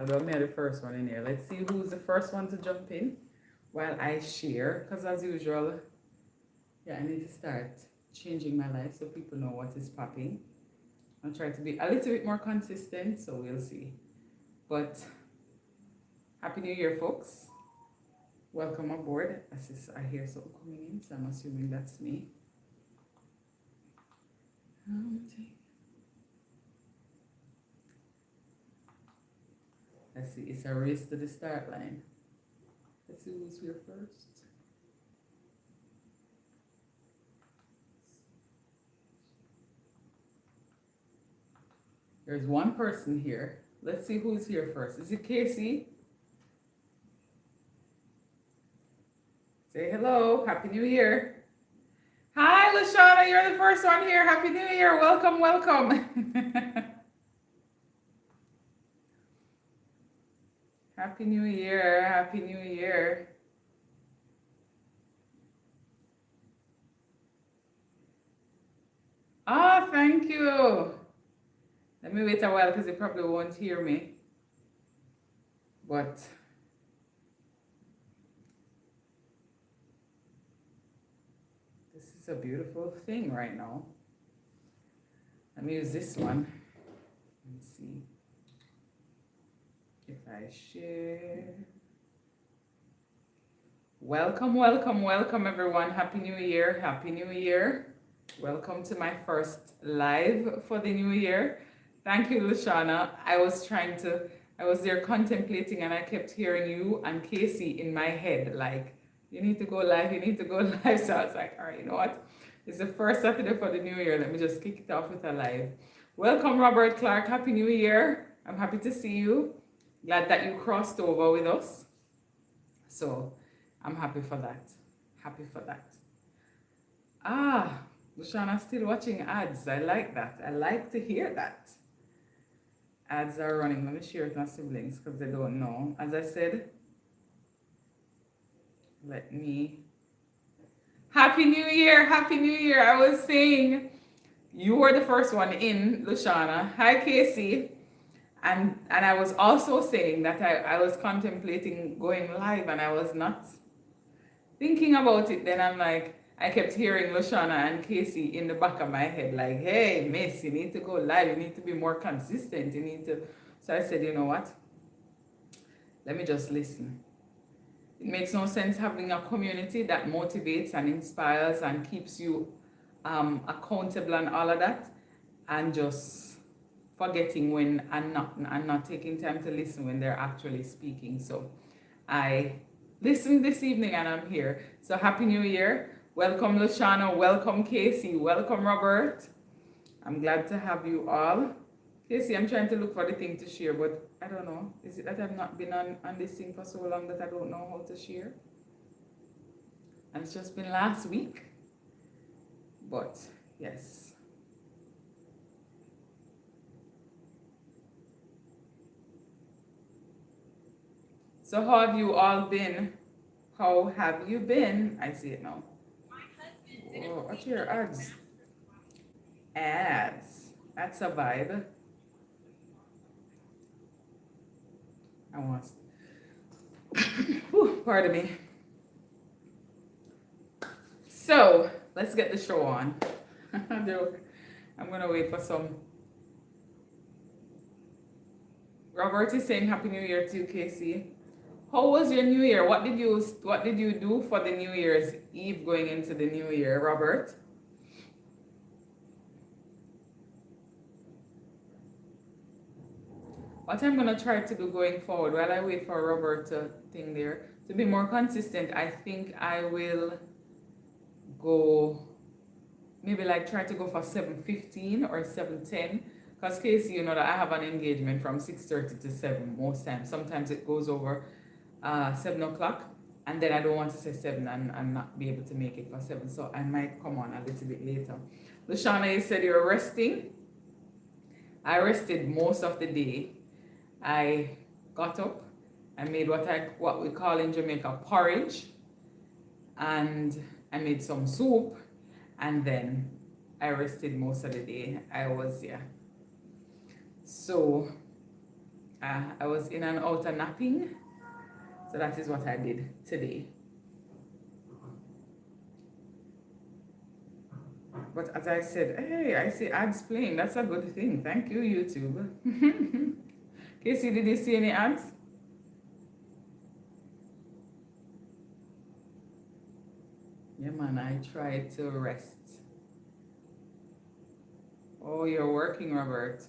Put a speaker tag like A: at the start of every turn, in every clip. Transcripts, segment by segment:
A: Although I'm the first one in here. Let's see who's the first one to jump in while I share. Because as usual, yeah, I need to start changing my life so people know what is popping. I'll try to be a little bit more consistent, so we'll see. But Happy New Year, folks. Welcome aboard. I hear something coming in, so I'm assuming that's me. Let's see, it's a race to the start line. Let's see who's here first. There's one person here. Let's see who's here first. Is it Casey? Say hello. Happy New Year. Hi, Lashana. You're the first one here. Happy New Year. Welcome, welcome. Happy New Year. Happy New Year. Ah, thank you. Let me wait a while because you probably won't hear me. But this is a beautiful thing right now. Let me use this one. Let me see if I share. Welcome, welcome, welcome everyone. Happy New Year. Happy New Year. Welcome to my first live for the new year. Thank you, Lushana. I was there contemplating and I kept hearing you and Casey in my head, like, you need to go live, you need to go live. So I was like, all right, you know what? It's the first Saturday for the new year. Let me just kick it off with a live. Welcome, Robert Clark. Happy New Year. I'm happy to see you. Glad that you crossed over with us. So I'm happy for that. Happy for that. Ah, Lushana's still watching ads. I like that. I like to hear that. Ads are running. Let me share it with my siblings because they don't know. As I said, let me. Happy New Year. Happy New Year. I was saying you were the first one in, Lushana. Hi, Casey. And I was also saying that I was contemplating going live and I was not thinking about it. Then I'm like, I kept hearing Lushana and Casey in the back of my head, like, hey, miss, you need to go live. You need to be more consistent. You need to. So I said, you know what? Let me just listen. It makes no sense having a community that motivates and inspires and keeps you accountable and all of that, and just forgetting when and not taking time to listen when they're actually speaking. So I listened this evening and I'm here. So Happy New Year. Welcome, Lushana. Welcome, Casey. Welcome, Robert. I'm glad to have you all. Casey, I'm trying to look for the thing to share, but I don't know. Is it that I've not been on this thing for so long that I don't know how to share? And it's just been last week. But yes. So how have you all been? How have you been? I see it now. Oh, what's your ads? Ads. That's a vibe. I want. Pardon me. So let's get the show on. I'm gonna wait for some. Robert is saying Happy New Year to you, Casey. How was your New Year? What did you do for the New Year's Eve going into the New Year, Robert? What I'm gonna try to do going forward while I wait for Robert to think there to be more consistent, I think I will go maybe like try to go for 7:15 or 7:10. Because Casey, you know that I have an engagement from 6:30 to 7 most times. Sometimes it goes over 7 o'clock, and then I don't want to say 7 and not be able to make it for 7. So I might come on a little bit later. Lushana, you said you're resting. I rested most of the day. I got up, I made what we call in Jamaica porridge, and I made some soup, and then I rested most of the day. I was, yeah. So I was in and out of napping, so that is what I did today. But as I said, hey, I see ads playing. That's a good thing. Thank you, YouTube. Casey, did you see any ads? Yeah, man, I tried to rest. Oh, you're working, Robert.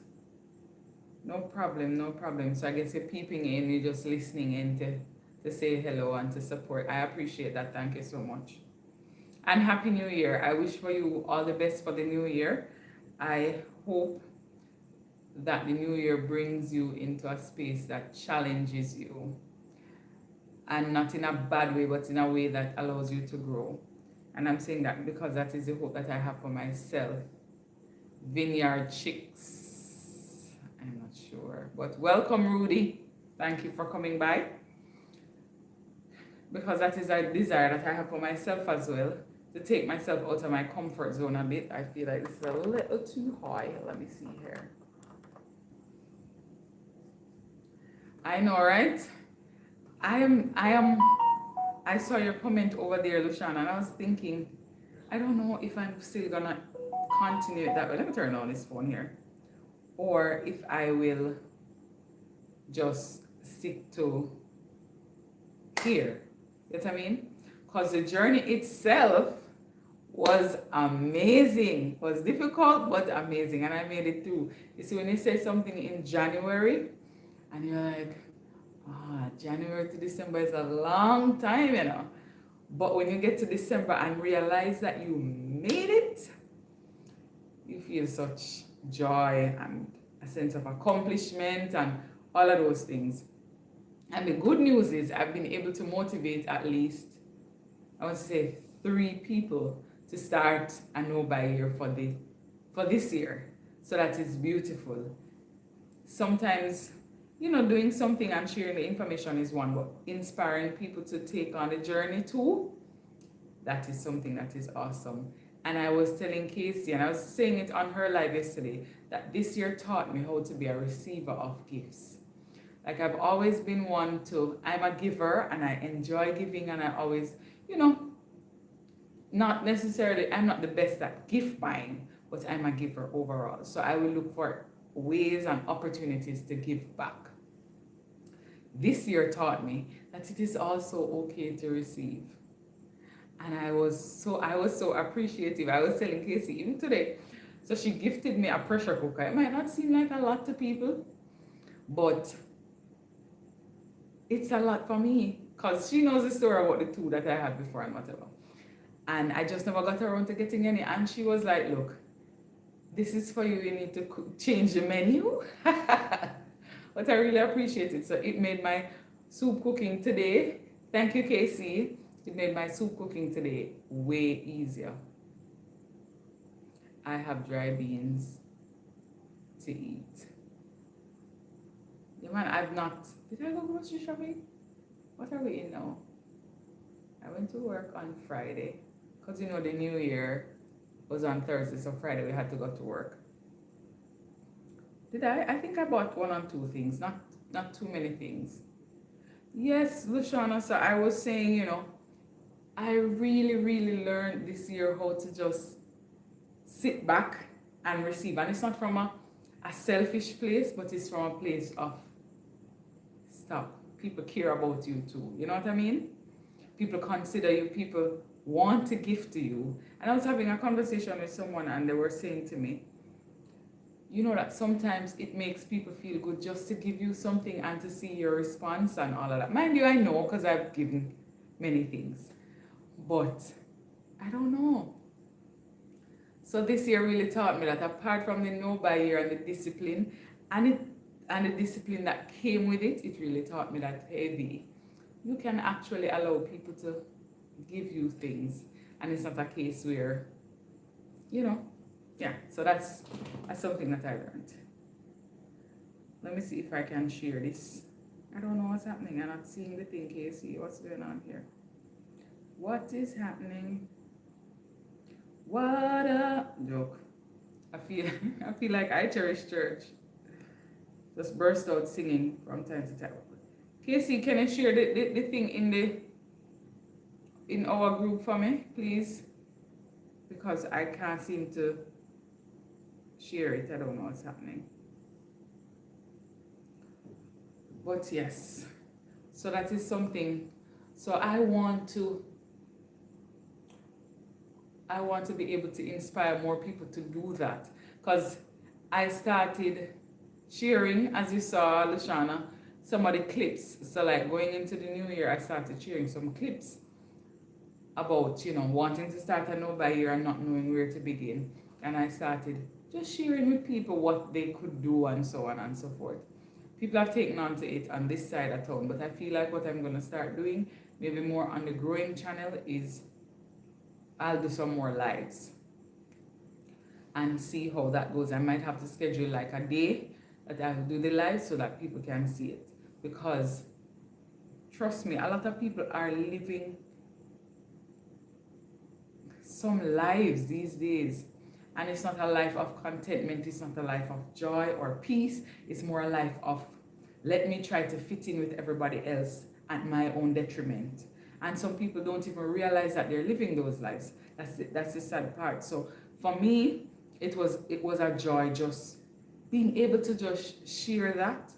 A: No problem, no problem. So I guess you're peeping in, you're just listening in to say hello and to support. I appreciate that. Thank you so much. And Happy New Year. I wish for you all the best for the new year. I hope that the new year brings you into a space that challenges you, and not in a bad way, but in a way that allows you to grow. And I'm saying that because that is the hope that I have for myself. Vineyard Chicks. I'm not sure. But welcome, Rudy. Thank you for coming by. Because that is a desire that I have for myself as well. To take myself out of my comfort zone a bit. I feel like this is a little too high. Let me see here. I know, right? I saw your comment over there, Luciana, and I was thinking, I don't know if I'm still gonna continue it that way. Let me turn on this phone here. Or if I will just stick to here. You know what I mean? Because the journey itself was amazing. It was difficult, but amazing. And I made it through. You see, when you say something in January, and you're like, January to December is a long time, you know. But when you get to December and realize that you made it, you feel such joy and a sense of accomplishment and all of those things. And the good news is I've been able to motivate at least, I want to say 3 people to start a no buy year for this year. So that is beautiful. Sometimes, doing something and sharing the information is one, but inspiring people to take on the journey too, that is something that is awesome. And I was telling Casey, and I was saying it on her live yesterday, that this year taught me how to be a receiver of gifts. Like I've always been one I'm a giver and I enjoy giving, and I always, not necessarily, I'm not the best at gift buying, but I'm a giver overall. So I will look for ways and opportunities to give back. This year taught me that it is also okay to receive. And I was so appreciative. I was telling Casey even today. So she gifted me a pressure cooker. It might not seem like a lot to people, but it's a lot for me because she knows the story about the 2 that I had before and whatever. And I just never got around to getting any. And she was like, look, this is for you. You need to change the menu. But I really appreciate it. So it made my soup cooking today. Thank you, Casey. It made my soup cooking today way easier. I have dry beans to eat. Yeah, man, did I go grocery shopping? What are we in now? I went to work on Friday. Because the new year was on Thursday, so Friday we had to go to work. Did I? I think I bought 1 or 2 things, not too many things. Yes, Luciana, so I was saying, I really, really learned this year how to just sit back and receive. And it's not from a selfish place, but it's from a place of stop. People care about you too. You know what I mean? People consider you, people want to give to you. And I was having a conversation with someone and they were saying to me, that sometimes it makes people feel good just to give you something and to see your response and all of that. Mind you, I know because I've given many things. But I don't know. So this year really taught me that apart from the no buy year and the discipline and the discipline that came with it, it really taught me that, hey, you can actually allow people to give you things. And it's not a case where, so that's something that I learned. Let me see if I can share this. I don't know what's happening. I'm not seeing the thing, Casey. What's going on here? What is happening? What a joke. I feel like I cherish church. just burst out singing from time to time. Casey, can you share the thing in our group for me, please? Because I can't seem to share it. I don't know what's happening. But yes, so that is something. So I want to be able to inspire more people to do that, because I started sharing, as you saw, Lashana, some of the clips. So like going into the new year, I started sharing some clips about, wanting to start a new year and not knowing where to begin. And I started just sharing with people what they could do and so on and so forth. People have taken on to it on this side of town, but I feel like what I'm going to start doing, maybe more on the growing channel, is I'll do some more lives and see how that goes. I might have to schedule like a day that I'll do the live so that people can see it. Because trust me, a lot of people are living some lives these days, and it's not a life of contentment, it's not a life of joy or peace, it's more a life of let me try to fit in with everybody else at my own detriment. And some people don't even realize that they're living those lives. That's the sad part. So for me, it was a joy just being able to just share that.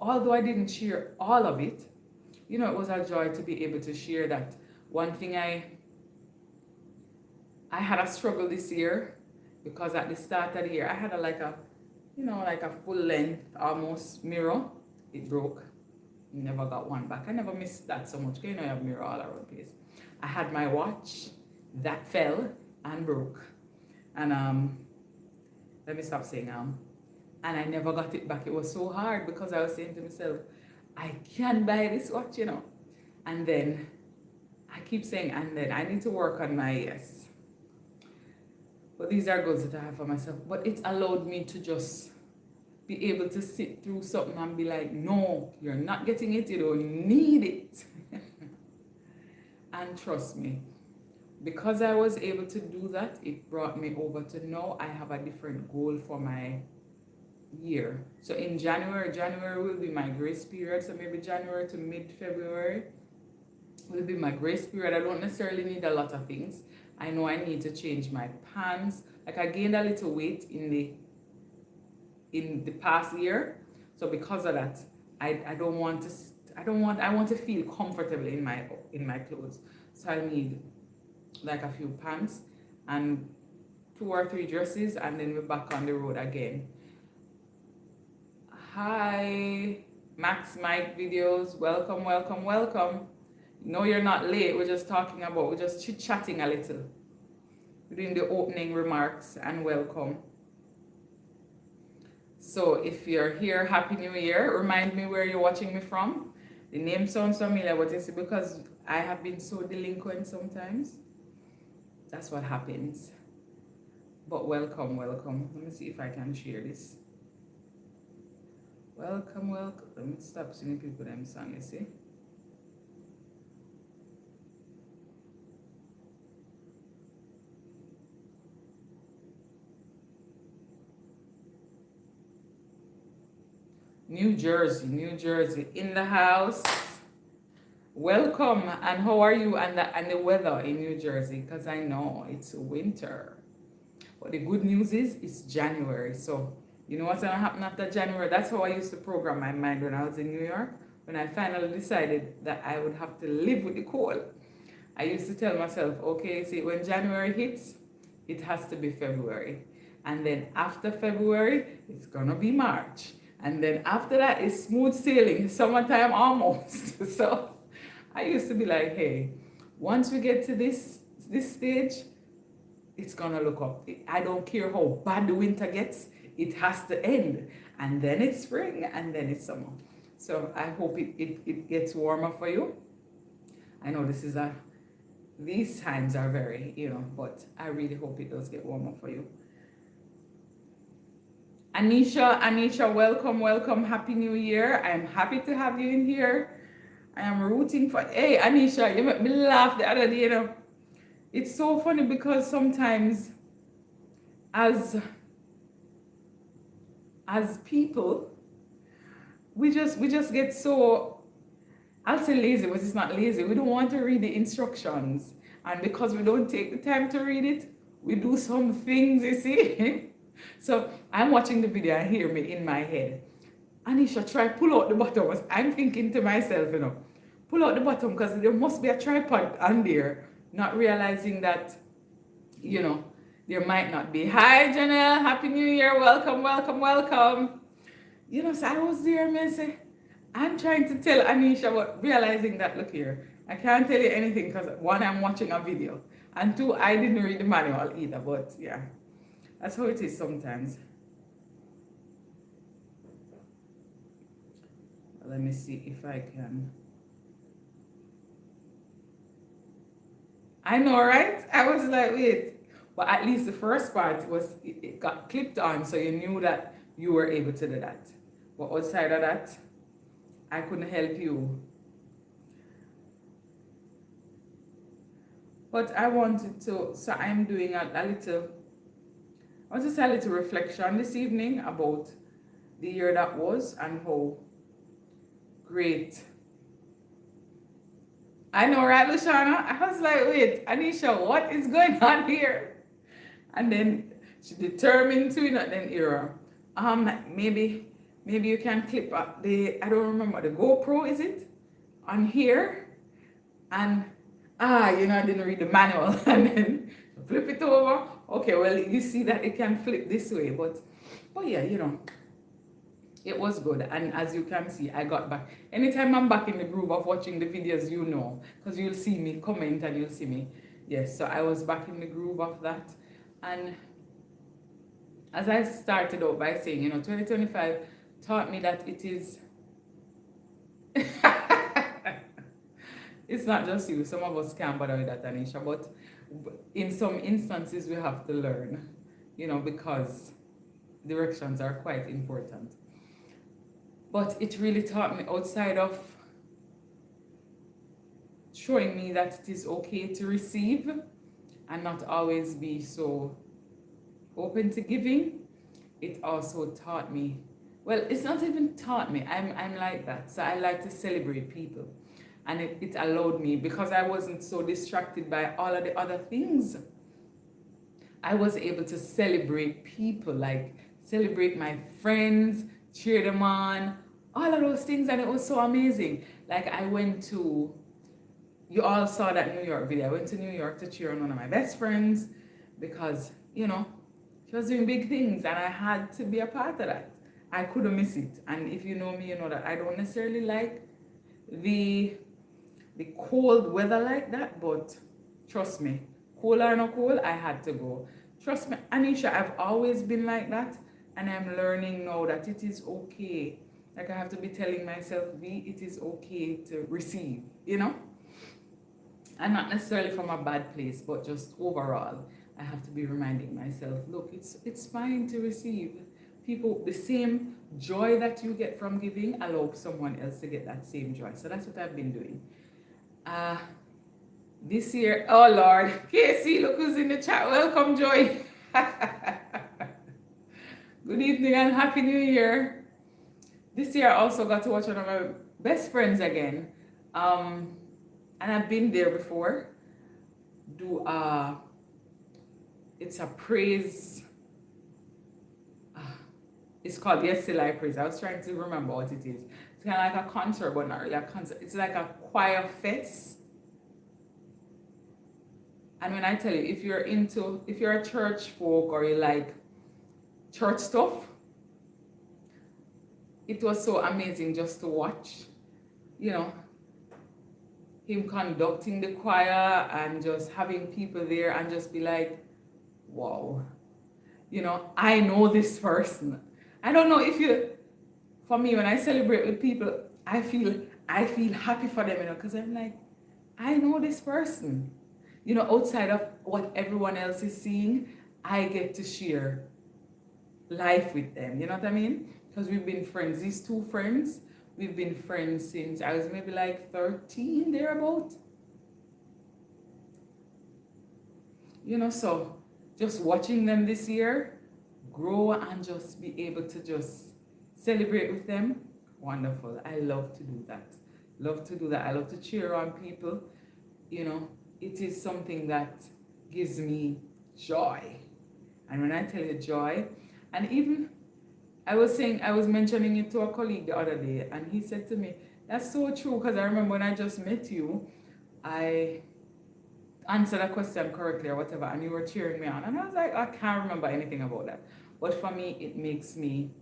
A: Although I didn't share all of it, it was a joy to be able to share that. One thing I had a struggle this year, because at the start of the year I had like a full length almost mirror. It broke. Never got one back. I never missed that so much. I have mirror all around the place. I had my watch that fell and broke, and let me stop saying and I never got it back. It was so hard because I was saying to myself, I can't buy this watch, and then I keep saying, and then I need to work on my yes. But these are goals that I have for myself. But it allowed me to just be able to sit through something and be like, no, you're not getting it, you don't need it. And trust me, because I was able to do that, it brought me over to now I have a different goal for my year. So in January will be my grace period. So maybe January to mid-February will be my grace period. I don't necessarily need a lot of things. I know I need to change my pants. Like I gained a little weight in the past year. So because of that, I want to feel comfortable in my clothes. So I need like a few pants and 2 or 3 dresses, and then we're back on the road again. Hi, Max Mike Videos. Welcome. No, you're not late. We're just chit-chatting a little. We're doing the opening remarks and welcome. So if you're here, Happy New Year. Remind me where you're watching me from. The name sounds familiar, but it's because I have been so delinquent sometimes. That's what happens. But welcome. Let me see if I can share this. Welcome. Let me stop singing people them song, you see. New Jersey in the house. Welcome, and how are you and the weather in New Jersey? Because I know it's winter. But the good news is it's January. So you know what's gonna happen after January? That's how I used to program my mind when I was in New York. When I finally decided that I would have to live with the cold, I used to tell myself, okay, see, when January hits, it has to be February. And then after February, it's gonna be March. And then after that, it's smooth sailing, summertime almost. So I used to be like, hey, once we get to this stage, it's gonna look up. I don't care how bad the winter gets, it has to end. And then it's spring, and then it's summer. So I hope it gets warmer for you. I know these times are very, but I really hope it does get warmer for you. Anisha, welcome, Happy New Year. I'm happy to have you in here. I am rooting for, hey, Anisha, you made me laugh the other day, It's so funny because sometimes as people, we just get so, I'll say lazy, but it's not lazy. We don't want to read the instructions. And because we don't take the time to read it, we do some things, you see. So I'm watching the video and hear me in my head. Anisha, try pull out the bottom. I'm thinking to myself, pull out the bottom because there must be a tripod on there. Not realizing that, you know, there might not be. Hi, Janelle. Happy New Year. Welcome, welcome, welcome. So I was there and I say, I'm trying to tell Anisha, but realizing that, look here, I can't tell you anything because one, I'm watching a video, and two, I didn't read the manual either. But yeah, that's how it is sometimes. Let me see if I can. I know, right? I was like, wait. But at least the first part was, it got clipped on, so you knew that you were able to do that. But outside of that, I couldn't help you. But I wanted to, so I'm doing a little, I want to say a little reflection this evening about the year that was and how great. I know, right, Lushana? I was like, wait, Anisha, what is going on here? And then she determined to, then era. Maybe you can clip up the, I don't remember, the GoPro, is it? On here. And, I didn't read the manual. And then flip it over. Okay, well, you see that it can flip this way. But yeah, it was good. And as you can see, I got back. Anytime I'm back in the groove of watching the videos, because you'll see me comment and you'll see me. Yes, so I was back in the groove of that. And as I started out by saying, 2025 taught me that it is, it's not just you. Some of us can't bother with that, Anisha, but in some instances we have to learn, because directions are quite important. But it really taught me, outside of showing me that it is okay to receive and not always be so open to giving, it also taught me, well, it's not even taught me, I'm like that. So I like to celebrate people. And it allowed me, because I wasn't so distracted by all of the other things, I was able to celebrate people, like celebrate my friends, cheer them on, all of those things. And it was so amazing. Like I went to, you all saw that New York video. I went to New York to cheer on one of my best friends because, she was doing big things and I had to be a part of that. I couldn't miss it. And if you know me, you know that I don't necessarily like the cold weather like that, but trust me, cold or no cold, I had to go. Trust me, Anisha, I've always been like that, and I'm learning now that it is okay. Like I have to be telling myself, it is okay to receive, and not necessarily from a bad place, but just overall, I have to be reminding myself, look, it's fine to receive. People, the same joy that you get from giving, allow someone else to get that same joy. So that's what I've been doing. This year, oh Lord, Casey, look who's in the chat. Welcome, Joy. Good evening and Happy New Year. This year I also got to watch one of my best friends again. And I've been there before. It's a praise. It's called Yes Still I Praise. I was trying to remember what it is. It's kind of like a concert, but not really a concert. It's like a choir fest. And when I tell you, if you're a church folk or you like church stuff, it was so amazing just to watch, him conducting the choir and just having people there and just be like, wow, I know this person. I don't know for me, when I celebrate with people, I feel happy for them, because I'm like, I know this person. Outside of what everyone else is seeing, I get to share life with them. You know what I mean? Because we've been friends. These two friends, we've been friends since I was maybe like 13, thereabout. So just watching them this year grow and just be able to just celebrate with them Wonderful. I love to do that. Love to do that. I love to cheer on people. You know, it is something that gives me joy. And when I tell you joy, and even I was mentioning it to a colleague the other day, and he said to me, that's so true, because I remember when I just met you, I answered a question correctly or whatever, and you were cheering me on. And I was like, I can't remember anything about that. But for me, it makes me,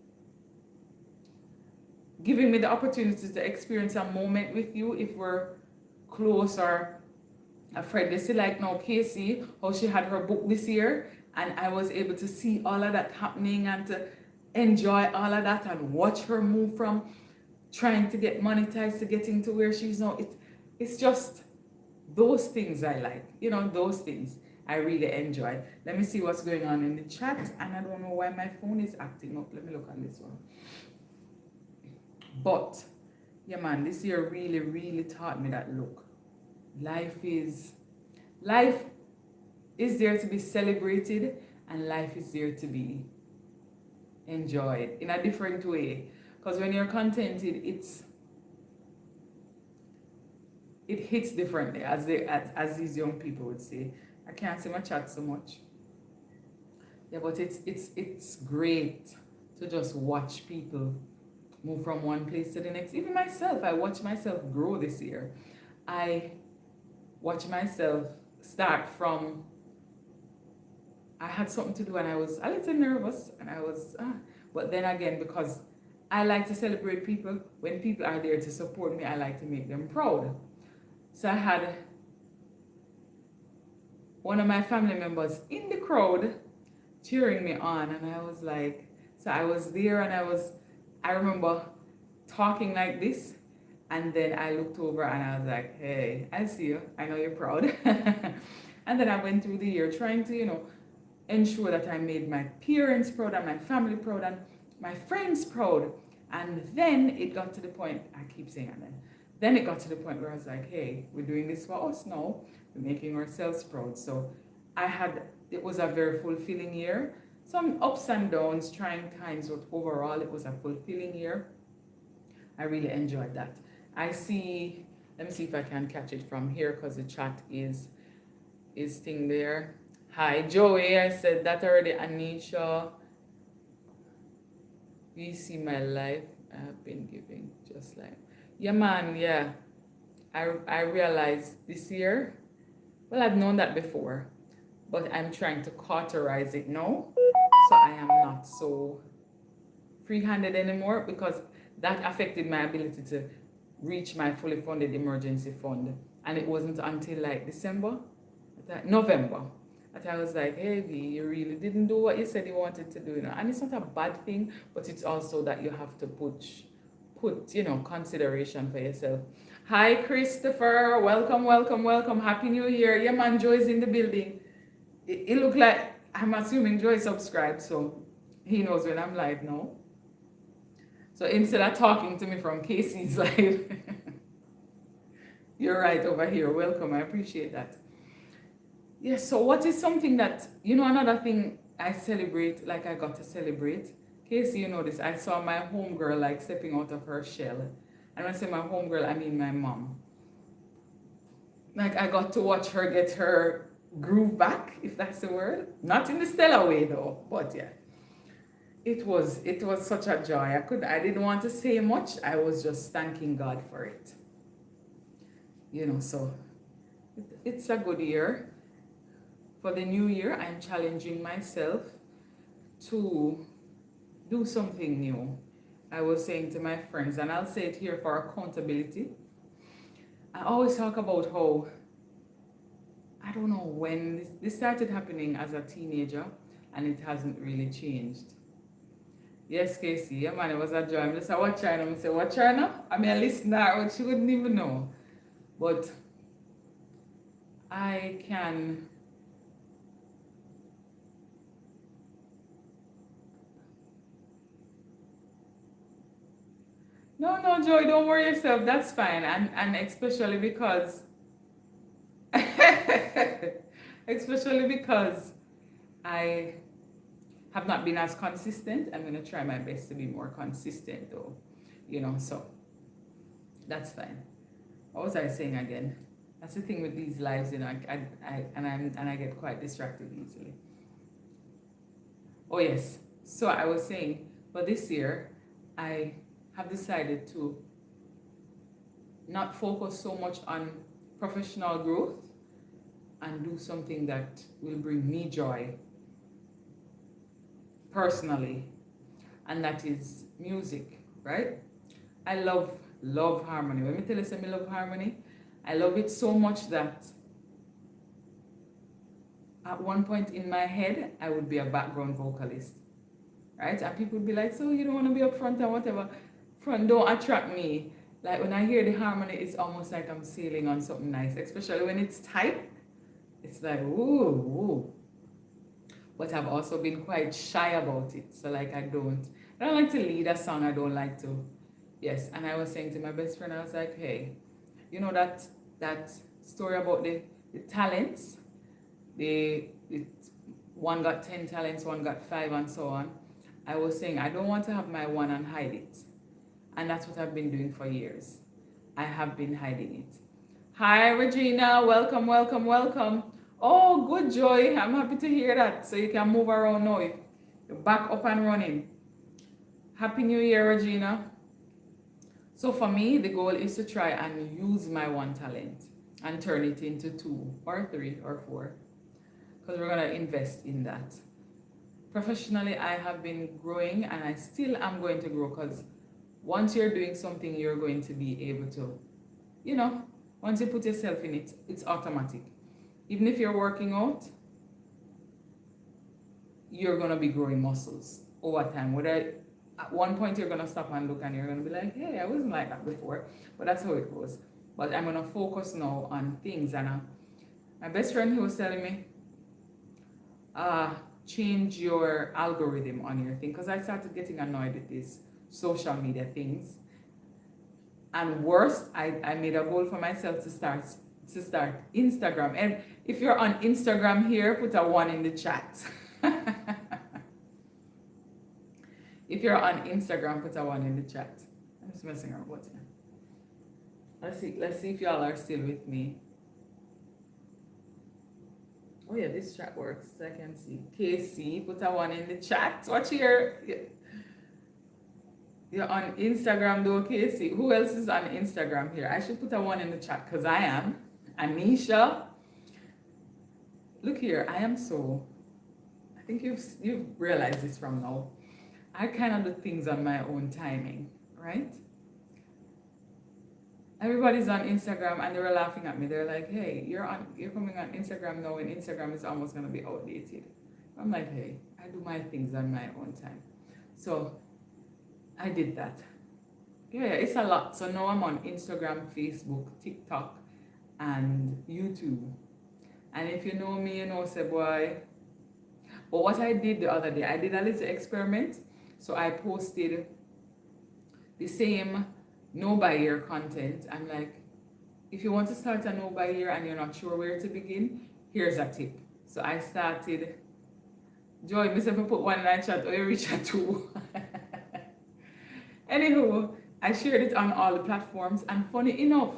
A: giving me the opportunity to experience a moment with you if we're close or a friend. They see like now Casey, how she had her book this year, and I was able to see all of that happening and to enjoy all of that and watch her move from trying to get monetized to getting to where she's now. It's just those things I like, you know, those things I really enjoy. Let me see what's going on in the chat, and I don't know why my phone is acting up. Let me look on this one. But yeah, man, this year really, really taught me that look, life is there to be celebrated, and life is there to be enjoyed in a different way. Because when you're contented, it hits differently, as these young people would say. I can't see my chat so much. Yeah, but it's great to just watch people move from one place to the next. Even myself, I watch myself grow this year. I watch myself start from, I had something to do and I was a little nervous and I was, but then again, because I like to celebrate people, when people are there to support me, I like to make them proud. So I had one of my family members in the crowd cheering me on, and I was like, so I was there and I remember talking like this, and then I looked over and I was like, hey, I see you, I know you're proud. And then I went through the year trying to, you know, ensure that I made my parents proud and my family proud and my friends proud. And then it got to the point, I keep saying and then it got to the point where I was like, hey, we're doing this for us now, we're making ourselves proud. So it was a very fulfilling year. Some ups and downs, trying times, but overall it was a fulfilling year. I really enjoyed that. Let me see if I can catch it from here, because the chat is thing there. Hi, Joey, I said that already. Anisha, we see my life I have been giving, just like, yeah, man, yeah. I realized this year, well, I've known that before, but I'm trying to cauterize it now, so I am not so free-handed anymore, because that affected my ability to reach my fully funded emergency fund. And it wasn't until like November, that I was like, hey V, you really didn't do what you said you wanted to do, you know. And it's not a bad thing, but it's also that you have to put, you know, consideration for yourself. Hi Christopher, welcome, welcome, welcome. Happy New Year. Yeah man, Joy's in the building. It looked like, I'm assuming Joy subscribed, so he knows when I'm live now. So instead of talking to me from Casey's live, you're right over here. Welcome, I appreciate that. Yes, so what is something that, you know, another thing I celebrate, like I got to celebrate. Casey, you know this, I saw my homegirl like stepping out of her shell. And when I say my homegirl, I mean my mom. Like I got to watch her get her groove back, if that's the word. Not in the stellar way though, but yeah. It was such a joy. I didn't want to say much. I was just thanking God for it. You know, so it's a good year. For the new year, I'm challenging myself to do something new. I was saying to my friends, and I'll say it here for accountability. I always talk about how, I don't know when this started happening as a teenager, and it hasn't really changed. Yes, Casey, yeah man, it was a joy. I'm just a watcher and I'm say, watcher now? I mean a listener, which she wouldn't even know. But I can, no, Joy, don't worry yourself, that's fine. And especially because especially because I have not been as consistent. I'm gonna try my best to be more consistent though. so that's fine. What was I saying again? That's the thing with these lives, and I get quite distracted easily. Oh yes. So I was saying, for this year, I have decided to not focus so much on professional growth and do something that will bring me joy personally, and that is music, right? I love harmony. When me tell you say I love harmony, I love it so much that at one point in my head I would be a background vocalist, right? And people would be like, so you don't want to be up front and whatever. Front don't attract me. Like when I hear the harmony, it's almost like I'm sailing on something nice, especially when it's tight. It's like, ooh, ooh. But I've also been quite shy about it. So like I don't like to lead a song. I don't like to. Yes, and I was saying to my best friend, I was like, hey, you know that story about the talents, the one got 10 talents, one got 5, and so on. I was saying I don't want to have my one and hide it. And that's what I've been doing for years. I have been hiding it. Hi, Regina. Welcome, welcome, welcome. Oh, good, Joy. I'm happy to hear that. So you can move around now if you're back up and running. Happy New Year, Regina. So for me, the goal is to try and use my one talent and turn it into 2 or 3 or 4, because we're going to invest in that. Professionally, I have been growing, and I still am going to grow, because once you're doing something, you're going to be able to, once you put yourself in it, it's automatic. Even if you're working out, you're going to be growing muscles over time. Whether at one point you're going to stop and look and you're going to be like, hey, I wasn't like that before. But that's how it goes. But I'm going to focus now on things. And my best friend, he was telling me, change your algorithm on your thing. Because I started getting annoyed with these social media things. And worst, I made a goal for myself to start Instagram. And if you're on Instagram here, put a 1 in the chat. If you're on Instagram, put a 1 in the chat. I'm just messing around with you. Let's see if y'all are still with me. Oh yeah, this chat works. I can see. KC, put a 1 in the chat. Watch here. You're on Instagram though, KC. Who else is on Instagram here? I should put a 1 in the chat because I am. Anisha. Look here, I think you've realized this from now. I kind of do things on my own timing, right? Everybody's on Instagram and they were laughing at me. They're like, hey, you're coming on Instagram now, and Instagram is almost gonna be outdated. I'm like, hey, I do my things on my own time. So I did that. Yeah, it's a lot. So now I'm on Instagram, Facebook, TikTok, and YouTube. And if you know me, you know, say boy. But what I did the other day, I did a little experiment. So I posted the same no buy year content. I'm like, if you want to start a no buy year and you're not sure where to begin, here's a tip. So I started, Joy, myself put 1 in the chat, or you reach a 2. Anywho, I shared it on all the platforms, and funny enough,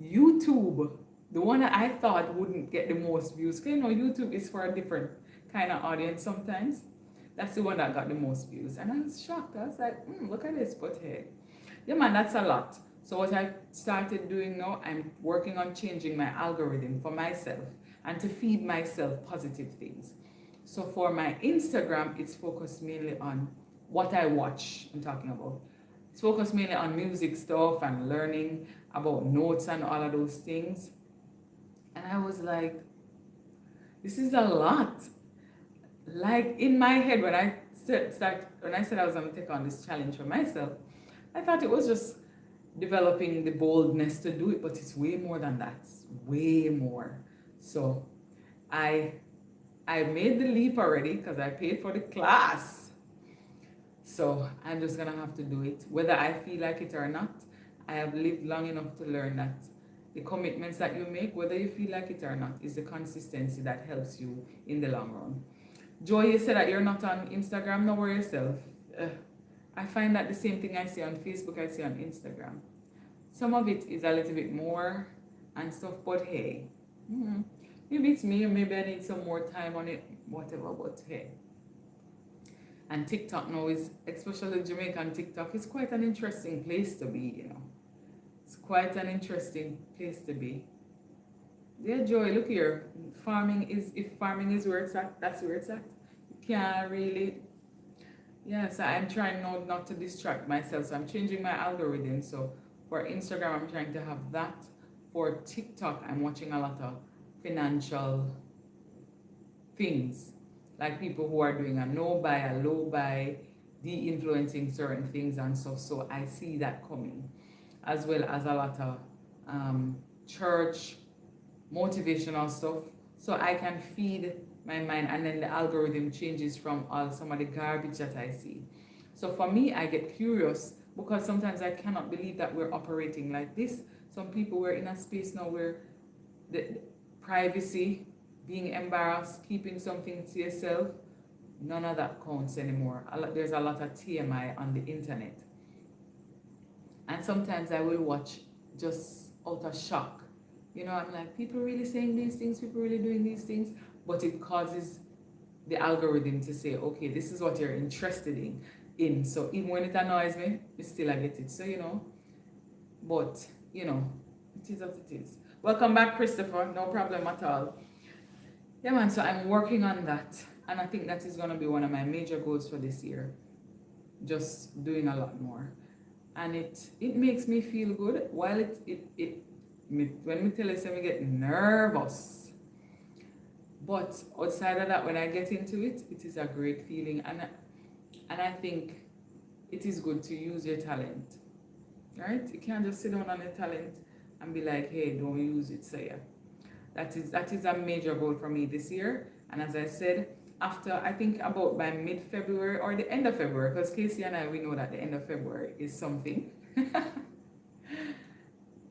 A: YouTube, the one that I thought wouldn't get the most views, because YouTube is for a different kind of audience sometimes. That's the one that got the most views. And I was shocked. I was like, look at this, but hey. Yeah, man, that's a lot. So what I started doing now, I'm working on changing my algorithm for myself and to feed myself positive things. So for my Instagram, it's focused mainly on what I watch. I'm talking about. It's focused mainly on music stuff and learning about notes and all of those things. And I was like, this is a lot. Like in my head, when I said I was going to take on this challenge for myself, I thought it was just developing the boldness to do it, but it's way more than that. It's way more. So I made the leap already because I paid for the class. So I'm just gonna have to do it, whether I feel like it or not. I have lived long enough to learn that the commitments that you make, whether you feel like it or not, is the consistency that helps you in the long run. Joy, you said that you're not on Instagram. Don't worry yourself. I find that the same thing I see on Facebook, I see on Instagram. Some of it is a little bit more and stuff, but hey, mm, maybe it's me, or maybe I need some more time on it, whatever, but hey. And TikTok now is, especially Jamaican TikTok, is quite an interesting place to be. It's quite an interesting place to be. Yeah, Joy, look here. If farming is where it's at, that's where it's at. You can't really. Yeah, so I'm trying not to distract myself. So I'm changing my algorithm. So for Instagram, I'm trying to have that. For TikTok, I'm watching a lot of financial things, like people who are doing a no buy, a low buy, de-influencing certain things and stuff. So I see that coming, as well as a lot of church motivational stuff, so I can feed my mind, and then the algorithm changes from all some of the garbage that I see. So for me, I get curious because sometimes I cannot believe that we're operating like this. Some people, we're in a space now where the privacy, being embarrassed, keeping something to yourself, none of that counts anymore. There's a lot of TMI on the internet, and sometimes I will watch just out of shock. I'm like, people really saying these things, people really doing these things, but it causes the algorithm to say, okay, this is what you're interested in. So even when it annoys me, still I get it. So but it is what it is. Welcome back, Christopher. No problem at all. Yeah, man. So I'm working on that, and I think that is gonna be one of my major goals for this year. Just doing a lot more, and it makes me feel good. While when me tell you, say me get nervous, but outside of that, when I get into it, it is a great feeling, and I think it is good to use your talent, right? You can't just sit down on your talent and be like, hey, don't use it. So yeah, that is a major goal for me this year. And as I said, after, I think about by mid-February or the end of February, because Casey and I, we know that the end of February is something.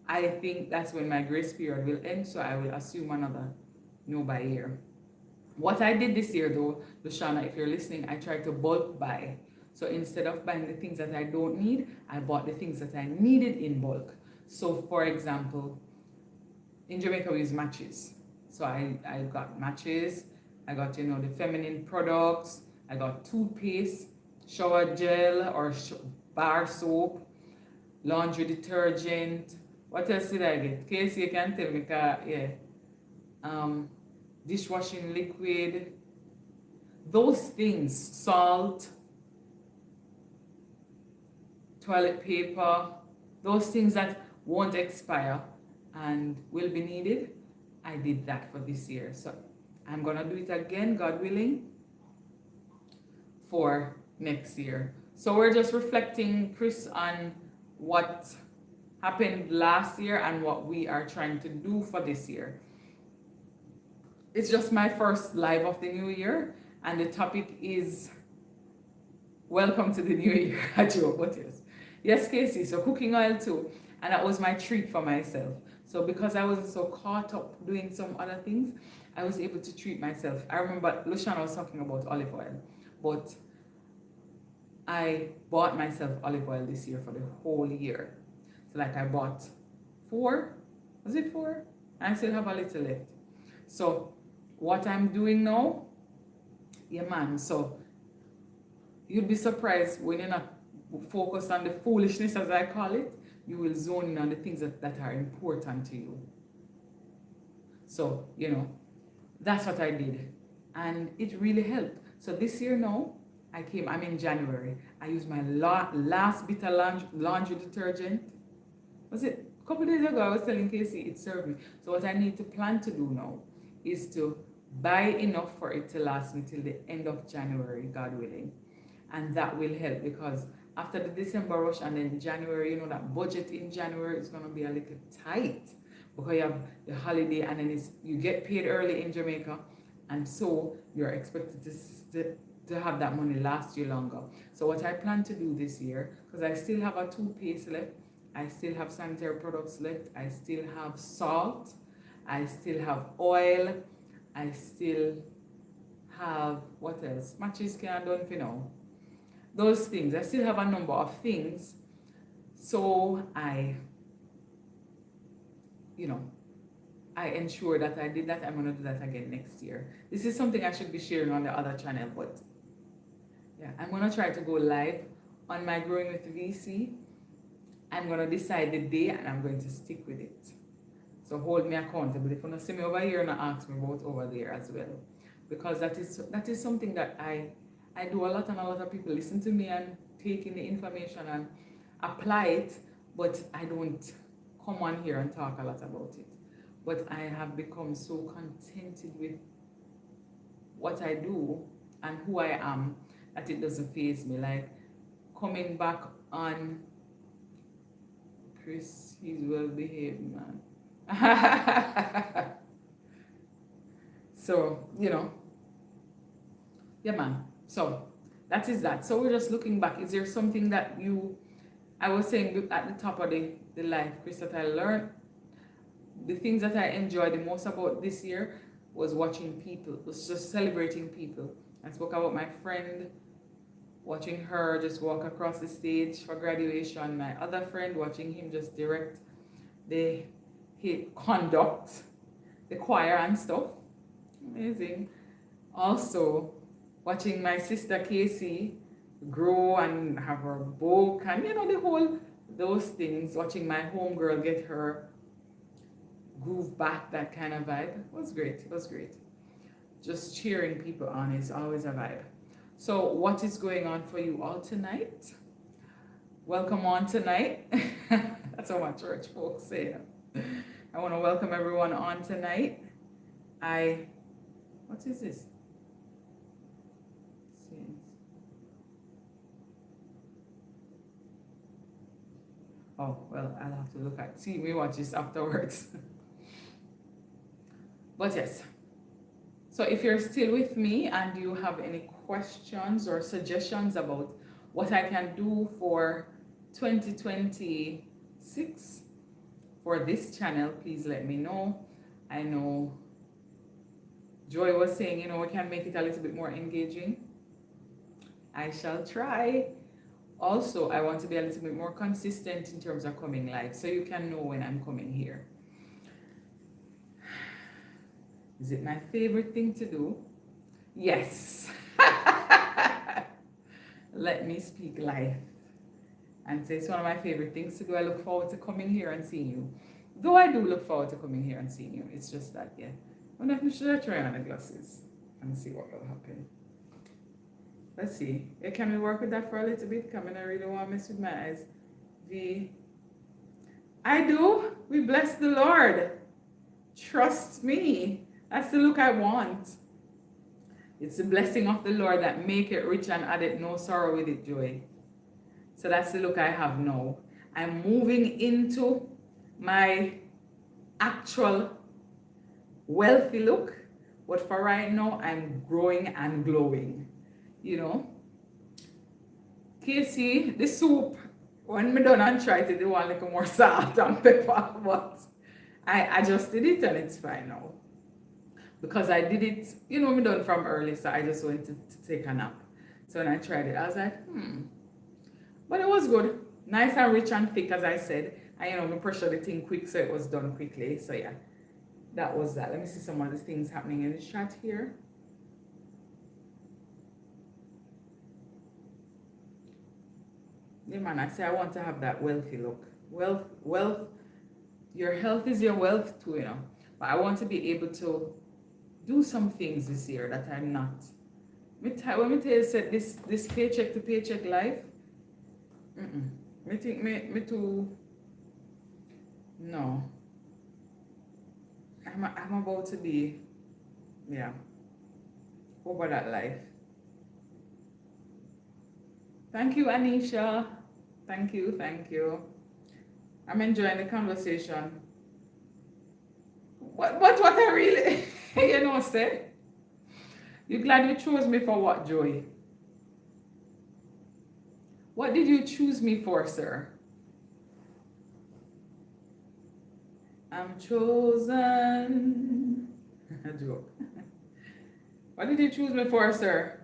A: I think that's when my grace period will end, so I will assume another no buy year. What I did this year though, Lushana, if you're listening, I tried to bulk buy. So instead of buying the things that I don't need, I bought the things that I needed in bulk. So for example, in Jamaica we use matches. So I got matches, I got the feminine products, I got toothpaste, shower gel or bar soap, laundry detergent. What else did I get? Casey, you can tell me, yeah. Dishwashing liquid, those things, salt, toilet paper, those things that won't expire and will be needed. I did that for this year. So I'm gonna do it again, God willing, for next year. So we're just reflecting, Chris, on what happened last year and what we are trying to do for this year. It's just my first live of the new year, and the topic is welcome to the new year. I joke, but yes, Casey. So cooking oil too, and that was my treat for myself. So because I wasn't so caught up doing some other things, I was able to treat myself. I remember Luciana was talking about olive oil, but I bought myself olive oil this year for the whole year. So like I bought 4, was it 4? I still have a little left. So what I'm doing now, yeah man, so you'd be surprised when you're not focused on the foolishness, as I call it, you will zone in on the things that are important to you. So, that's what I did. And it really helped. So this year now, I'm in January. I used my last bit of laundry detergent. Was it a couple days ago? I was telling Casey it served me. So what I need to plan to do now is to buy enough for it to last me till the end of January, God willing. And that will help, because after the December rush and then January, that budget in January is going to be a little tight, because you have the holiday and then you get paid early in Jamaica, and so you're expected to have that money last you longer. So what I plan to do this year, because I still have a toothpaste left, I still have sanitary products left, I still have salt, I still have oil, I still have, what else? Matches can done for now. those things. I still have a number of things. So you know, I ensure that I did that. I'm going to do that again next year. This is something I should be sharing on the other channel, but yeah, I'm going to try to go live on my Growing with VC. I'm going to decide the day and I'm going to stick with it. So hold me accountable. If you want to see me over here and ask me about over there as well. Because that is something that I do a lot, and a lot of people listen to me and take in the information and apply it, but I don't come on here and talk a lot about it. But I have become so contented with what I do and who I am that it doesn't faze me. Like coming back on Chris, he's well behaved, man. So, yeah, man. So that is that. So we're just looking back. Is there something that I was saying at the top of the life, Chris, that I learned? The things that I enjoyed the most about this year was watching people, was just celebrating people. I spoke about my friend, watching her just walk across the stage for graduation. My other friend, watching him just direct he conduct the choir and stuff. Amazing. Also, watching my sister Casey grow and have her book and those things. Watching my homegirl get her groove back, that kind of vibe. It was great. It was great. Just cheering people on is always a vibe. So what is going on for you all tonight? Welcome on tonight. That's what my church folks say. I want to welcome everyone on tonight. What is this? Oh, well, I'll have to see me watch this afterwards. But yes. So if you're still with me and you have any questions or suggestions about what I can do for 2026 for this channel, please let me know. I know Joy was saying, we can make it a little bit more engaging. I shall try. Also, I want to be a little bit more consistent in terms of coming live, so you can know when I'm coming here. Is it my favorite thing to do? Yes. Let me speak life and say it's one of my favorite things to do. I look forward to coming here and seeing you. Though I do look forward to coming here and seeing you. It's just that, yeah. Should I try on the glasses and see what will happen? Let's see. Yeah, can we work with that for a little bit? Come in, I really want to mess with my eyes. I do. We bless the Lord. Trust me. That's the look I want. It's the blessing of the Lord that make it rich and add it no sorrow with it, Joy. So that's the look I have now. I'm moving into my actual wealthy look, but for right now, I'm growing and glowing. Casey, the soup, when me done and try to do one little more salt and pepper, but I adjusted it and it's fine now. Because I did it, me done from early, so I just went to take a nap. So when I tried it, I was like, But it was good. Nice and rich and thick, as I said. And we pressured the thing quick, so it was done quickly. So yeah, that was that. Let me see some of the things happening in the chat here. Yeah, man, I say I want to have that wealthy look. Wealth, your health is your wealth too, But I want to be able to do some things this year that I'm not. When me tell you said this paycheck to paycheck life, me think me too. No. I'm about to be, over that life. Thank you, Anisha. Thank you. I'm enjoying the conversation. What I really, say? You glad you chose me for what, Joey? What did you choose me for, sir? I'm chosen. A joke. What did you choose me for, sir?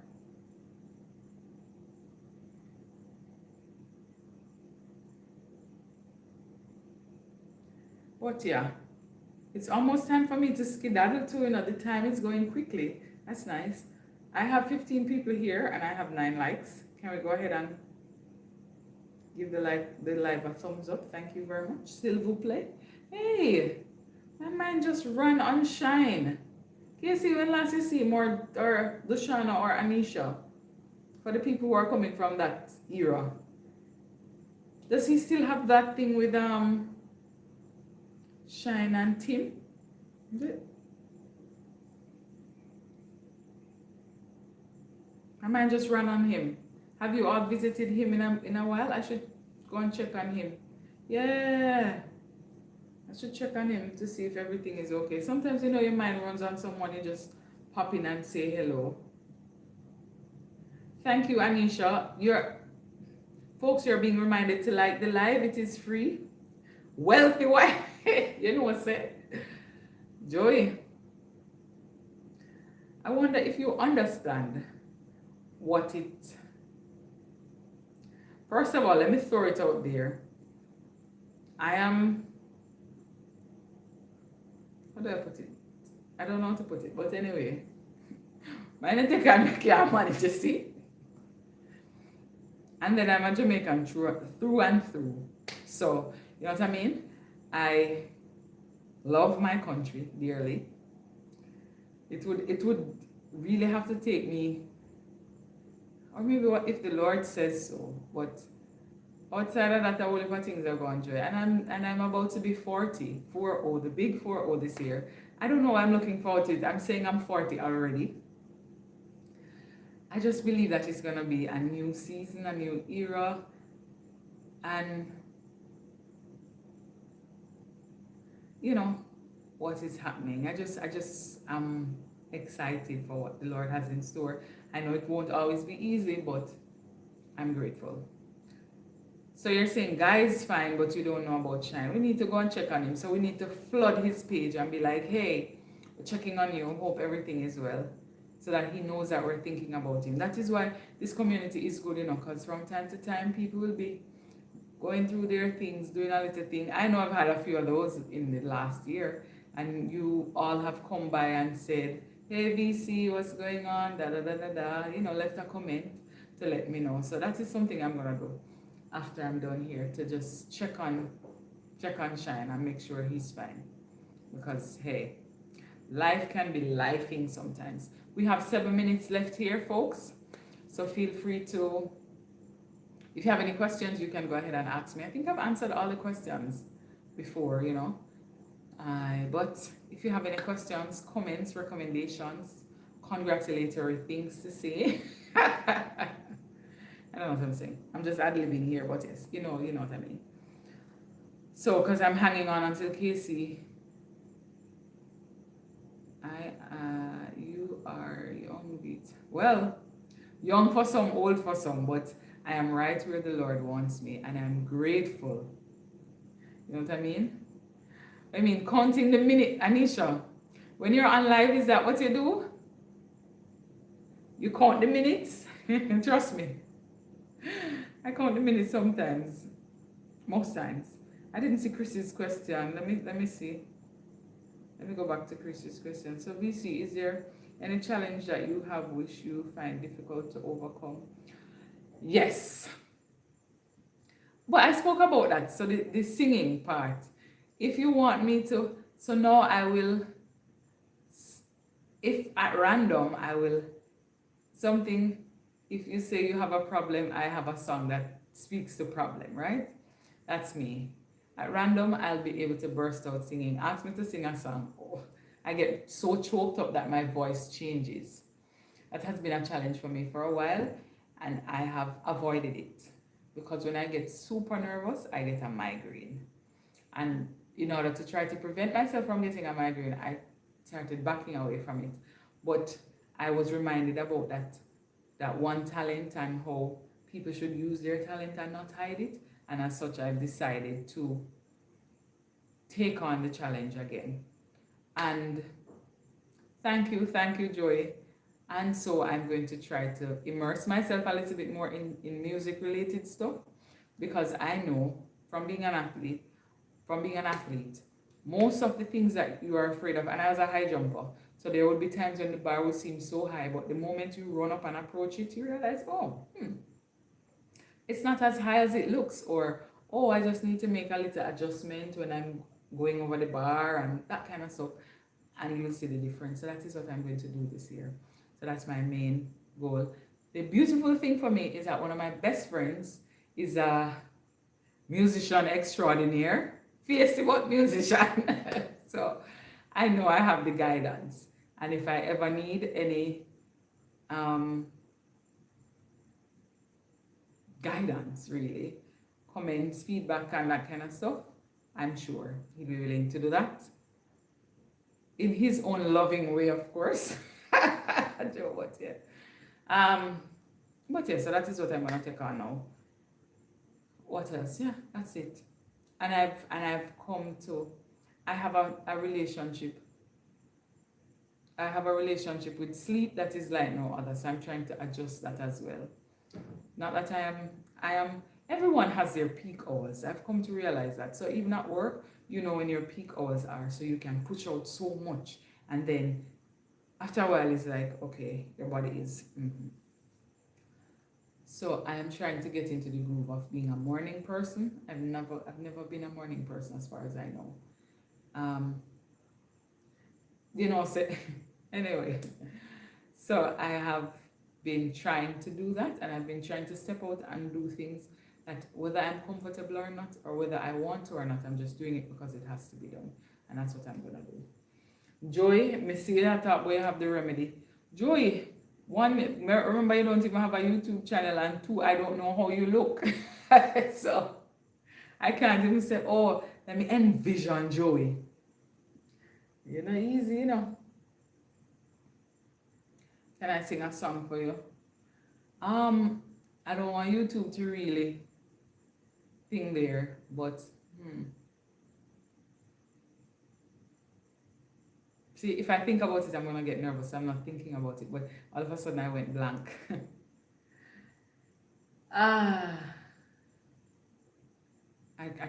A: But yeah, it's almost time for me to skedaddle too. The time is going quickly. That's nice. I have 15 people here and I have 9 likes. Can we go ahead and give the live a thumbs up? Thank you very much. S'il vous plaît. Hey, my mind just run on shine. Casey, when last you see more or Lushana or Anisha? For the people who are coming from that era. Does he still have that thing with Shine and Tim? Is it? I might just run on him. Have you all visited him in a while? I should go and check on him. Yeah. I should check on him to see if everything is okay. Sometimes your mind runs on someone, you just pop in and say hello. Thank you, Anisha. You're being reminded to like the live. It is free. Wealthy wife. You know what's it? Joy. I wonder if you understand what it. First of all, let me throw it out there. I am. How do I put it? I don't know how to put it, but anyway. My name can't manage to see. And then I'm a Jamaican through and through. So, you know what I mean? I love my country dearly. It would really have to take me, or maybe what if the Lord says so, but outside of that, a whole lot of things are going to. And I'm about to be 40, 40, the big 40 this year. I don't know why I'm looking forward to it. I'm saying I'm 40 already. I just believe that it's gonna be a new season, a new era, and what is happening. I just am excited for what the Lord has in store. I know it won't always be easy, but I'm grateful. So you're saying Guy's fine, but you don't know about Shine. We need to go and check on him. So we need to flood his page and be like, hey, we're checking on you. Hope everything is well. So that he knows that we're thinking about him. That is why this community is good, because from time to time people will be going through their things, doing a little thing. I know I've had a few of those in the last year, and you all have come by and said, hey VC, what's going on? Da da da da da. Left a comment to let me know. So that is something I'm gonna do after I'm done here, to just check on Shine and make sure he's fine. Because hey, life can be lifing sometimes. We have 7 minutes left here, folks. So feel free to, if you have any questions, you can go ahead and ask me. I think I've answered all the questions before, but if you have any questions, comments, recommendations, congratulatory things to say, I don't know what I'm saying. I'm just ad-libbing here, but yes, you know what I mean. So, because I'm hanging on until Casey. You are young, beat. Well, young for some, old for some, but I am right where the Lord wants me, and I'm grateful. You know what I mean? Counting the minute, Anisha. When you're on live, is that what you do? You count the minutes? Trust me. I count the minutes sometimes. Most times. I didn't see Chris's question. Let me see. Let me go back to Chris's question. So VC, is there any challenge that you have which you find difficult to overcome? Yes. But I spoke about that. So the singing part. If you want me to, so now I will, if at random, I will, if you say you have a problem, I have a song that speaks to problem, right? That's me. At random, I'll be able to burst out singing. Ask me to sing a song. Oh, I get so choked up that my voice changes. That has been a challenge for me for a while, and I have avoided it. Because when I get super nervous, I get a migraine. And in order to try to prevent myself from getting a migraine, I started backing away from it. But I was reminded about that one talent and how people should use their talent and not hide it. And as such, I've decided to take on the challenge again. And thank you, Joy. And so I'm going to try to immerse myself a little bit more in music related stuff, because I know from being an athlete, Most of the things that you are afraid of, and I was a high jumper, so there would be times when the bar would seem so high, but the moment you run up and approach it, you realize, oh, it's not as high as it looks, or oh, I just need to make a little adjustment when I'm going over the bar and that kind of stuff, and you'll see the difference. So that is what I'm going to do this year. So that's my main goal. The beautiful thing for me is that one of my best friends is a musician extraordinaire, fierce what musician. So I know I have the guidance, and if I ever need any guidance, really, comments, feedback, and that kind of stuff, I'm sure he'll be willing to do that in his own loving way, of course. Joe, but yeah. But yeah, so that is what I'm gonna take on now. What else? Yeah, that's it. And I've come to, I have a relationship. I have a relationship with sleep that is like no other. So I'm trying to adjust that as well. Not that I am, everyone has their peak hours. I've come to realize that. So even at work, you know when your peak hours are, so you can push out so much. And then after a while, it's like, okay, your body is. So I am trying to get into the groove of being a morning person. I've never been a morning person as far as I know. So anyway, so I have been trying to do that, and I've been trying to step out and do things that whether I'm comfortable or not, or whether I want to or not, I'm just doing it because it has to be done, and that's what I'm gonna do. Joy, me see that top where you have the remedy. Joy, one, remember you don't even have a YouTube channel, and two, I don't know how you look. So I can't even say, oh, let me envision Joy. You know, easy, you know. Can I sing a song for you? I don't want YouTube to really thing there, but see, if I think about it, I'm gonna get nervous. I'm not thinking about it, but all of a sudden I went blank. I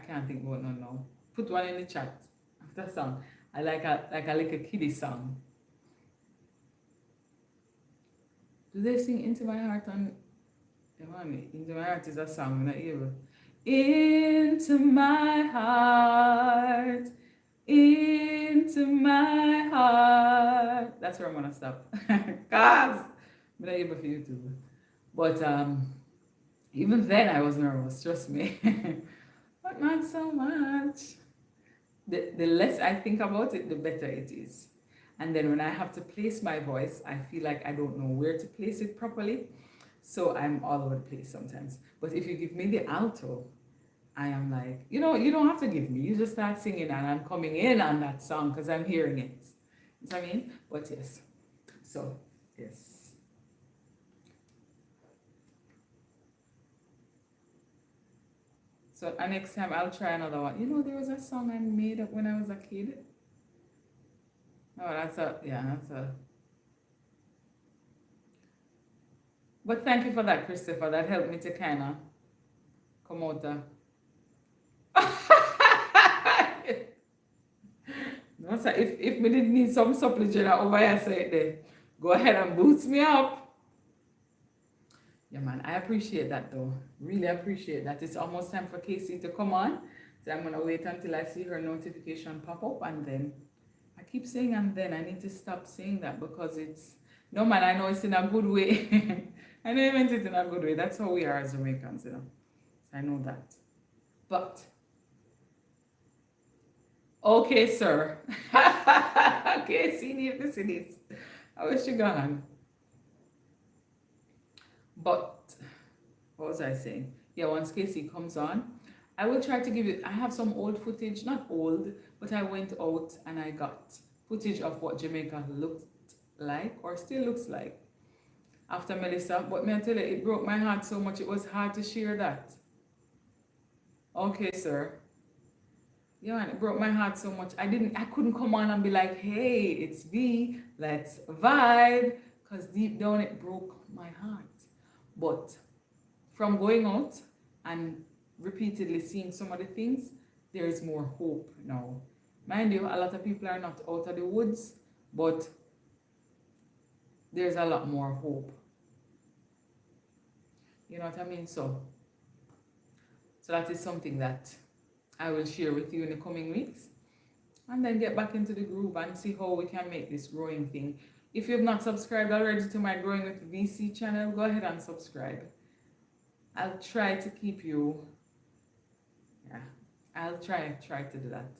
A: can't think about no now. Put one in the chat after song. I like a little kiddie song. Do they sing Into My Heart on? Into My Heart is a song, I'm not able. Into my heart, into my heart. That's where I'm gonna stop. Cause I'm not able for YouTube. But even then I was nervous, trust me. But not so much. The less I think about it, the better it is. And then when I have to place my voice, I feel like I don't know where to place it properly. So I'm all over the place sometimes. But if you give me the alto, I am like, you don't have to give me. You just start singing and I'm coming in on that song because I'm hearing it. You know what I mean? But yes. So, yes. So next time I'll try another one. There was a song I made up when I was a kid. Oh, that's a. But thank you for that, Christopher. That helped me to kind of come out there. No, sir, if me did need some supplement over here, say it there. Go ahead and boost me up. Yeah, man, I appreciate that though. Really appreciate that. It's almost time for Casey to come on. So I'm gonna wait until I see her notification pop up, and then I keep saying and then I need to stop saying that because it's no, man, I know it's in a good way. I know you meant it in a good way. That's how we are as Jamaicans, So I know that. But okay, sir. Okay, see you this. I wish you gone. But what was I saying? Yeah, once Casey comes on, I will try to give you. I have some old footage, not old, but I went out and I got footage of what Jamaica looked like or still looks like after Melissa. But may I tell you, it broke my heart so much. It was hard to share that. Okay, sir. Yeah, man, it broke my heart so much. I couldn't come on and be like, hey, it's V, let's vibe. Because deep down it broke my heart. But from going out and repeatedly seeing some of the things, there is more hope now. Mind you, a lot of people are not out of the woods, but there's a lot more hope. You know what I mean? So that is something that I will share with you in the coming weeks, and then get back into the groove and see how we can make this growing thing. If you've not subscribed already to my Growing with VC channel, go ahead and subscribe. I'll try to keep you, yeah, I'll try to do that.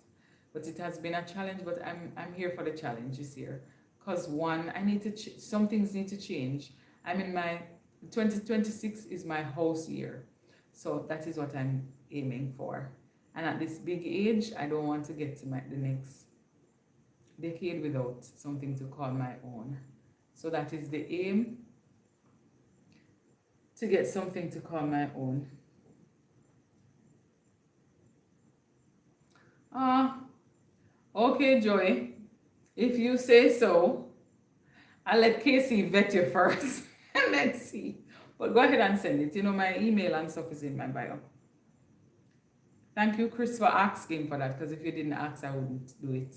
A: But it has been a challenge, but I'm here for the challenge this year. Because one, I need to, some things need to change. I'm in my, 2026 is my house year. So that is what I'm aiming for. And at this big age, I don't want to get to the next decade without something to call my own. So that is the aim, to get something to call my own. Okay, Joy, if you say so. I'll let Casey vet you first and let's see. But go ahead and send it. You know, my email and stuff is in my bio. Thank you, Chris, for asking for that, because if you didn't ask, I wouldn't do it.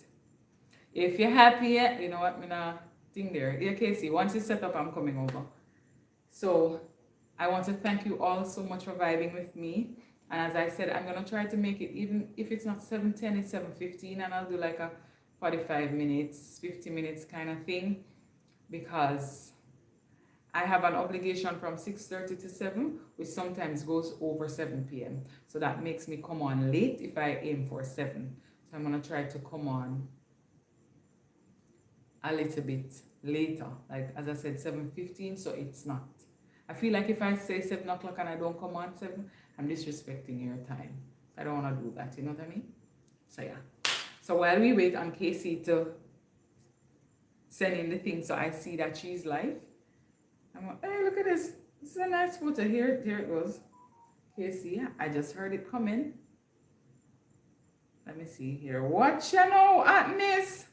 A: If you're happy, you know what, I'm gonna thing there. Yeah, Casey, once you set up, I'm coming over. So I want to thank you all so much for vibing with me. And as I said, I'm gonna try to make it, even if it's not 7:10, it's 7:15, and I'll do like a 45 minutes, 50 minutes kind of thing, because I have an obligation from 6:30 to 7, which sometimes goes over 7 p.m. So that makes me come on late if I aim for 7. So I'm gonna try to come on a little bit later, like as I said, 7:15, so it's not. I feel like if I say 7 o'clock and I don't come on 7, I'm disrespecting your time. I don't want to do that, you know what I mean? So yeah. So while we wait on Casey to send in the thing so I see that she's live, I'm like, hey, look at this. This is a nice photo. Here it goes. Casey, I just heard it coming. Let me see here. What you know, Atnis?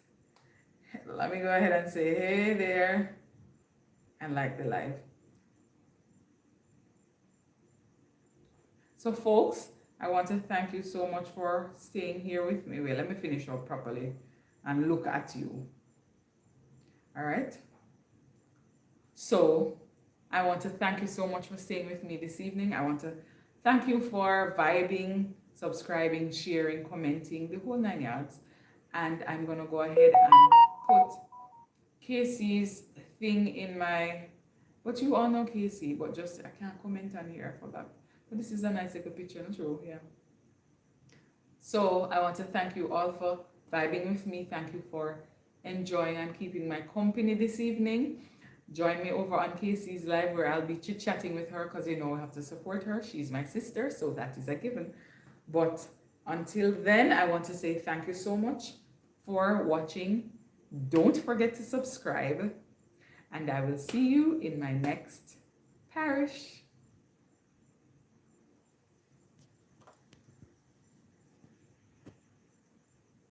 A: Let me go ahead and say, hey there, and like the live. So folks, I want to thank you so much for staying here with me. Wait, let me finish up properly and look at you. All right. So I want to thank you so much for staying with me this evening. I want to thank you for vibing, subscribing, sharing, commenting, the whole 9 yards. And I'm going to go ahead and put Casey's thing in my, but you all know Casey, but just I can't comment on here, I forgot. But this is a nice little picture, not true? Yeah. So I want to thank you all for vibing with me. Thank you for enjoying and keeping my company this evening. Join me over on Casey's live, where I'll be chit-chatting with her, because you know I have to support her. She's my sister, so that is a given. But until then, I want to say thank you so much for watching. Don't forget to subscribe, and I will see you in my next parish.